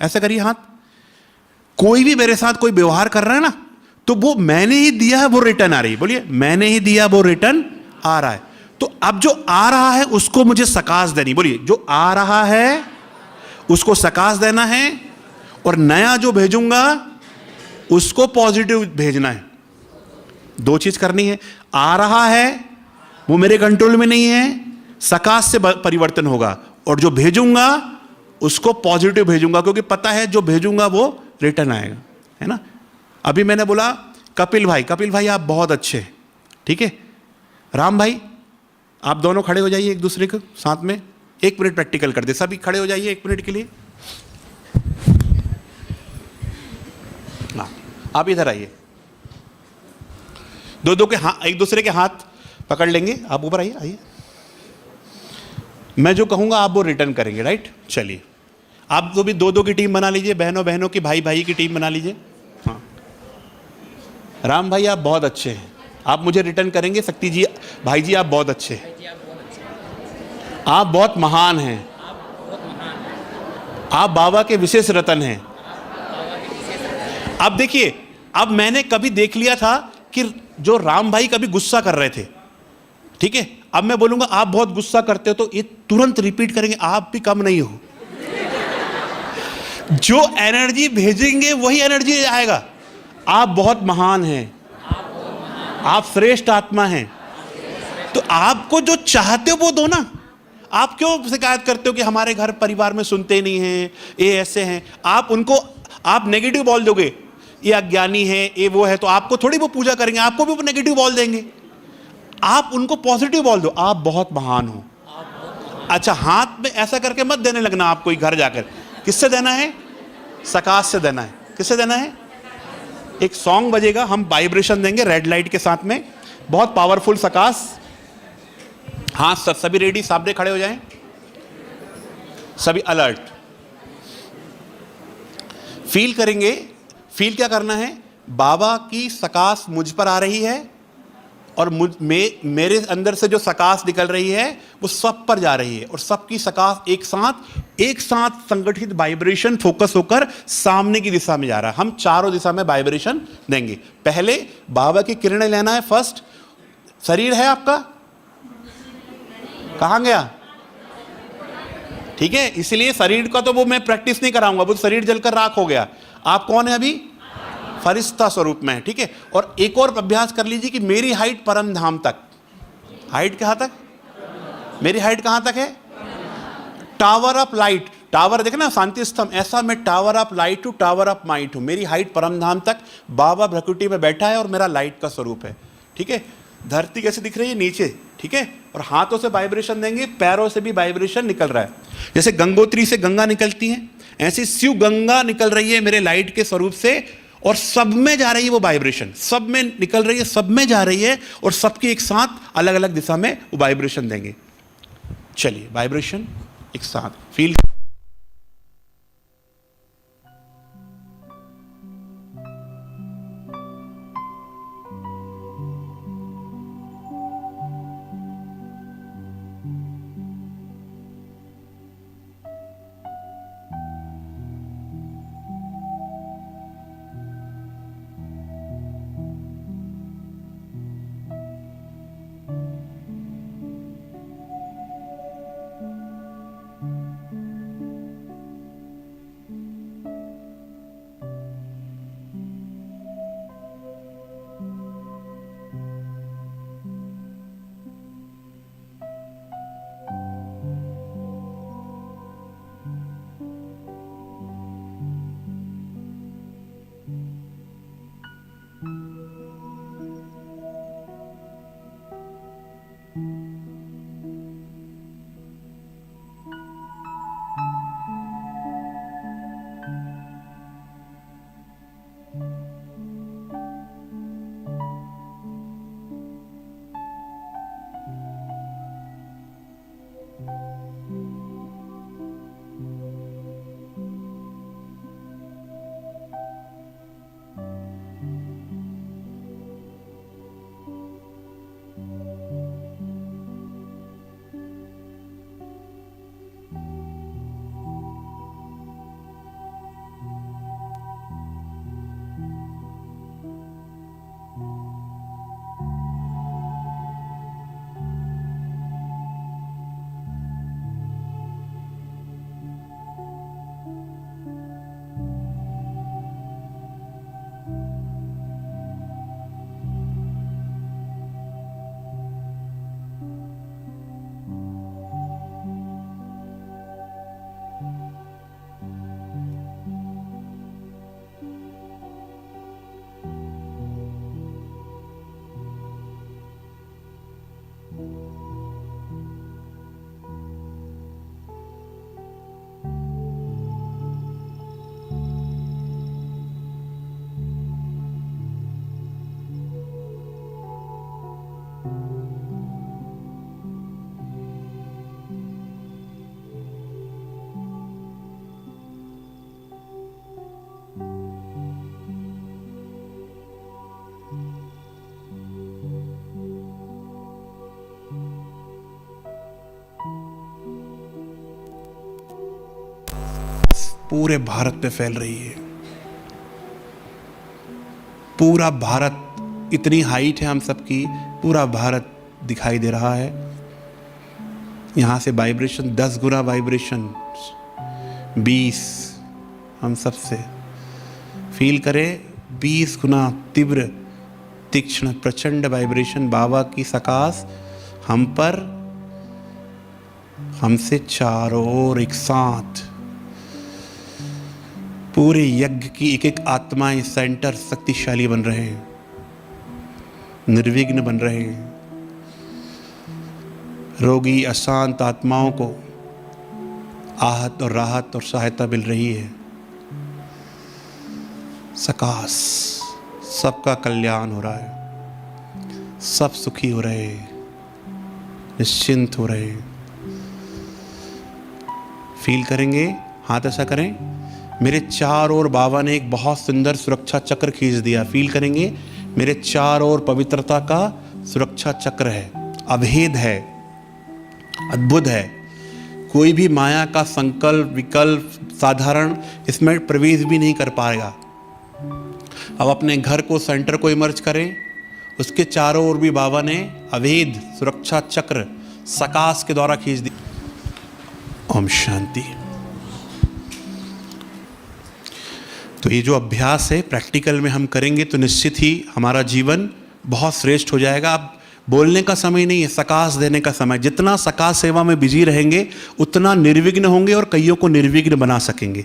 ऐसा करिए हाथ। कोई भी मेरे साथ कोई व्यवहार कर रहा है ना, तो वो मैंने ही दिया है वो रिटर्न आ रही है। बोलिए, मैंने ही दिया वो रिटर्न आ रहा है। तो अब जो आ रहा है उसको मुझे सकाश देनी। बोलिए, जो आ रहा है उसको सकाश देना है, और नया जो भेजूंगा उसको पॉजिटिव भेजना है। दो चीज करनी है। आ रहा है वो मेरे कंट्रोल में नहीं है, सकाश से परिवर्तन होगा, और जो भेजूंगा उसको पॉजिटिव भेजूंगा, क्योंकि पता है जो भेजूंगा वो रिटर्न आएगा, है ना। अभी मैंने बोला कपिल भाई आप बहुत अच्छे हैं, ठीक है। राम भाई आप दोनों खड़े हो जाइए एक दूसरे के साथ में, 1 मिनट प्रैक्टिकल कर दे। सभी खड़े हो जाइए 1 मिनट के लिए। हाँ, आप इधर आइए। दो के हाथ, एक दूसरे के हाथ पकड़ लेंगे। आप ऊपर आइए, आइए। मैं जो कहूंगा आप वो रिटर्न करेंगे, राइट। चलिए, आप तो भी 2-2 की टीम बना लीजिए, बहनों की, भाई की टीम बना लीजिए। हाँ, राम भाई आप बहुत अच्छे हैं, आप मुझे रिटर्न करेंगे। शक्ति जी, भाई जी आप बहुत अच्छे हैं, आप बहुत महान हैं, आप बाबा के विशेष रतन हैं। अब देखिए, अब मैंने कभी देख लिया था कि जो राम भाई कभी गुस्सा कर रहे थे, ठीक है। अब मैं बोलूंगा आप बहुत गुस्सा करते हो, तो ये तुरंत रिपीट करेंगे, आप भी कम नहीं हो। जो एनर्जी भेजेंगे वही एनर्जी आएगा। आप बहुत महान हैं, आप श्रेष्ठ आत्मा हैं। तो आपको जो चाहते हो वो दो ना। आप क्यों शिकायत करते हो कि हमारे घर परिवार में सुनते नहीं हैं, ये ऐसे हैं। आप उनको, आप नेगेटिव बोल दोगे, ये अज्ञानी है, ये वो है, तो आपको थोड़ी वो पूजा करेंगे, आपको भी वो नेगेटिव बोल देंगे। आप उनको पॉजिटिव बोल दो, आप बहुत महान हो। अच्छा, हाथ में ऐसा करके मत देने लगना आप कोई घर जाकर। किससे देना है? सकाश से देना है। किससे देना है? एक सॉन्ग बजेगा, हम वाइब्रेशन देंगे रेड लाइट के साथ में, बहुत पावरफुल सकाश। हाँ सभी रेडी, सामने खड़े हो जाएं, सभी अलर्ट। फील करेंगे। फील क्या करना है? बाबा की सकाश मुझ पर आ रही है, और मेरे अंदर से जो सकाश निकल रही है वो सब पर जा रही है, और सबकी सकाश एक साथ संगठित वाइब्रेशन फोकस होकर सामने की दिशा में जा रहा है। हम चारों दिशा में वाइब्रेशन देंगे। पहले बाबा की किरणें लेना है। फर्स्ट, शरीर है आपका, कहां गया? ठीक है, इसलिए शरीर का तो वो मैं प्रैक्टिस नहीं कराऊंगा, वो शरीर जलकर राख हो गया। आप कौन है अभी? फरिश्ता स्वरूप में है, ठीक है। और एक और अभ्यास कर लीजिए कि मेरी हाइट परम धाम तक। हाइट कहां तक? मेरी हाइट कहां तक है? Tower of light. टावर देखना, शांति स्तंभ, ऐसा मैं टावर ऑफ लाइट हूं, टावर ऑफ माइट हूं। मेरी हाइट परम धाम तक। बाबा भ्रकुटी में बैठा है और मेरा लाइट का स्वरूप है, ठीक है। धरती कैसे दिख रही है? नीचे, ठीक है। और हाथों से वाइब्रेशन देंगे, पैरों से भी वाइब्रेशन निकल रहा है। जैसे गंगोत्री से गंगा निकलती है, ऐसी शिव गंगा निकल रही है मेरे लाइट के स्वरूप से, और सब में जा रही है वो वाइब्रेशन, सब में निकल रही है, सब में जा रही है, और सबकी एक साथ अलग अलग दिशा में वो वाइब्रेशन देंगे। चलिए, वाइब्रेशन एक साथ फील। पूरे भारत पे फैल रही है। पूरा भारत, इतनी हाइट है हम सबकी, पूरा भारत दिखाई दे रहा है। यहाँ से वाइब्रेशन 10 गुना वाइब्रेशन, 20 हम सबसे फील करें, 20 गुना तीव्र तीक्ष्ण प्रचंड वाइब्रेशन बाबा की सकाश हम पर, हमसे चारों ओर एक साथ। पूरे यज्ञ की एक एक आत्माएं सेंटर शक्तिशाली बन रहे हैं, निर्विघ्न बन रहे हैं। रोगी अशांत आत्माओं को आहत और राहत और सहायता मिल रही है। सकाश, सबका कल्याण हो रहा है, सब सुखी हो रहे हैं, निश्चिंत हो रहे हैं। फील करेंगे, हाथ ऐसा करें, मेरे चारों ओर बाबा ने एक बहुत सुंदर सुरक्षा चक्र खींच दिया। फील करेंगे, मेरे चारों ओर पवित्रता का सुरक्षा चक्र है, अभेद है, अद्भुत है। कोई भी माया का संकल्प विकल्प साधारण इसमें प्रवेश भी नहीं कर पाएगा। अब अपने घर को, सेंटर को इमर्ज करें, उसके चारों ओर भी बाबा ने अभेद सुरक्षा चक्र सकाश के द्वारा खींच दी। ओम शांति। तो ये जो अभ्यास है प्रैक्टिकल में हम करेंगे तो निश्चित ही हमारा जीवन बहुत श्रेष्ठ हो जाएगा। अब बोलने का समय नहीं है, सकाश देने का समय। जितना सकाश सेवा में बिजी रहेंगे उतना निर्विघ्न होंगे और कईयों को निर्विघ्न बना सकेंगे।